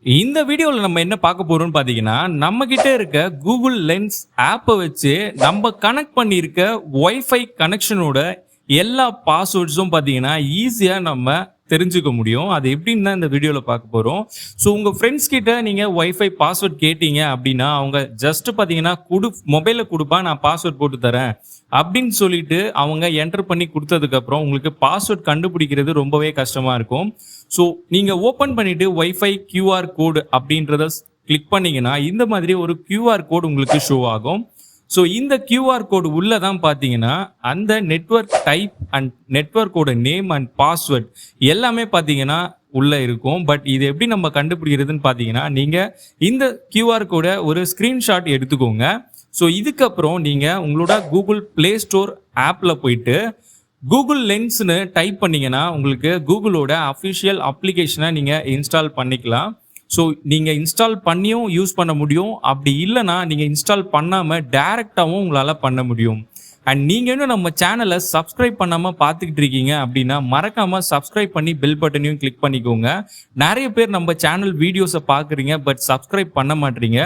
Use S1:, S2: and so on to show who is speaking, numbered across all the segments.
S1: இந்த வீடியோவில் நம்ம என்ன பார்க்க போறோம்னு பார்த்தீங்கன்னா, நம்ம கிட்ட இருக்க கூகுள் லென்ஸ் ஆப்பை வச்சு நம்ம கனெக்ட் பண்ணியிருக்க வைஃபை கனெக்ஷனோட எல்லா பாஸ்வேர்ட்ஸும் பார்த்தீங்கன்னா ஈஸியாக நம்ம தெரிஞ்சுக்க முடியும். அது எப்படின்னு தான் இந்த வீடியோவில் பார்க்க போகிறோம். ஸோ உங்கள் ஃப்ரெண்ட்ஸ் கிட்ட நீங்கள் வைஃபை பாஸ்வேர்ட் கேட்டீங்க அப்படின்னா, அவங்க ஜஸ்ட் பார்த்தீங்கன்னா மொபைலில் கொடுப்பா நான் பாஸ்வேர்ட் போட்டு தரேன் அப்படின்னு சொல்லிட்டு அவங்க என்டர் பண்ணி கொடுத்ததுக்கப்புறம் உங்களுக்கு பாஸ்வேர்ட் கண்டுபிடிக்கிறது ரொம்பவே கஷ்டமாக இருக்கும். ஸோ நீங்கள் ஓப்பன் பண்ணிவிட்டு வைஃபை கியூஆர் கோடு அப்படின்றத கிளிக் பண்ணிங்கன்னா இந்த மாதிரி ஒரு கியூஆர் கோடு உங்களுக்கு ஷோ ஆகும். ஸோ இந்த கியூஆர் கோடு உள்ளே தான் பார்த்தீங்கன்னா அந்த நெட்வொர்க் டைப் அண்ட் நெட்வொர்க்கோட நேம் அண்ட் பாஸ்வேர்ட் எல்லாமே பார்த்தீங்கன்னா உள்ளே இருக்கும். பட் இது எப்படி நம்ம கண்டுபிடிக்கிறதுன்னு பார்த்தீங்கன்னா, நீங்கள் இந்த கியூஆர் கோடை ஒரு ஸ்க்ரீன்ஷாட் எடுத்துக்கோங்க. ஸோ இதுக்கப்புறம் நீங்கள் உங்களோட கூகுள் ப்ளே ஸ்டோர் ஆப்பில் போயிட்டு கூகுள் லென்ஸ்னு டைப் பண்ணிங்கன்னா உங்களுக்கு கூகுளோட அஃபிஷியல் அப்ளிகேஷனை நீங்கள் இன்ஸ்டால் பண்ணிக்கலாம். ஸோ நீங்கள் இன்ஸ்டால் பண்ணியும் யூஸ் பண்ண முடியும். அப்படி இல்லைனா நீங்கள் இன்ஸ்டால் பண்ணாமல் டைரெக்டாகவும் உங்களால் பண்ண முடியும். அண்ட் நீங்கள் இன்னும் நம்ம சேனலை சப்ஸ்கிரைப் பண்ணாமல் பார்த்துக்கிட்டு இருக்கீங்க அப்படின்னா மறக்காமல் சப்ஸ்கிரைப் பண்ணி பெல் பட்டனையும் கிளிக் பண்ணிக்கோங்க. நிறைய பேர் நம்ம சேனல் வீடியோஸை பார்க்குறீங்க, பட் சப்ஸ்கிரைப் பண்ண மாட்டீங்க.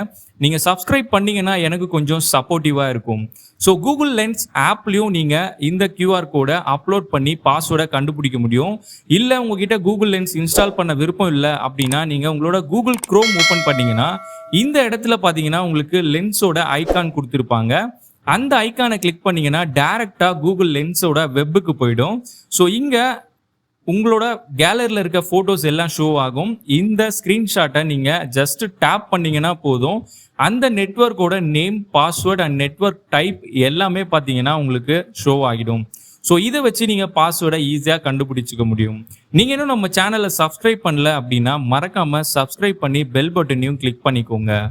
S1: நீங்கள் சப்ஸ்கிரைப் பண்ணிங்கன்னா எனக்கு கொஞ்சம் சப்போர்ட்டிவாக இருக்கும். ஸோ கூகுள் லென்ஸ் ஆப்லேயும் நீங்கள் இந்த கியூஆர் கோடை அப்லோட் பண்ணி பாஸ்வேர்டை கண்டுபிடிக்க முடியும். இல்லை உங்ககிட்ட கூகுள் லென்ஸ் இன்ஸ்டால் பண்ண விருப்பம் இல்லை அப்படின்னா நீங்கள் உங்களோட கூகுள் க்ரோம் ஓப்பன் பண்ணிங்கன்னா இந்த இடத்துல பார்த்தீங்கன்னா உங்களுக்கு லென்ஸோட ஐகான் கொடுத்துருப்பாங்க. அந்த ஐக்கானை கிளிக் பண்ணிங்கன்னா டைரெக்டாக கூகுள் லென்ஸோட வெப்புக்கு போயிடும். ஸோ இங்கே உங்களோட கேலரியில் இருக்க ஃபோட்டோஸ் எல்லாம் ஷோ ஆகும். இந்த ஸ்க்ரீன்ஷாட்டை நீங்கள் ஜஸ்ட் டேப் பண்ணிங்கன்னா போதும். அந்த நெட்வொர்க்கோட name, password and network type எல்லாமே பார்த்தீங்கன்னா உங்களுக்கு ஷோ ஆகிடும். ஸோ இதை வச்சு நீங்கள் பாஸ்வேர்டை ஈஸியாக கண்டுபிடிச்சிக்க முடியும். நீங்கள் இன்னும் நம்ம சேனலை சப்ஸ்கிரைப் பண்ணல அப்படின்னா மறக்காமல் சப்ஸ்கிரைப் பண்ணி பெல் பட்டனையும் கிளிக் பண்ணிக்கோங்க.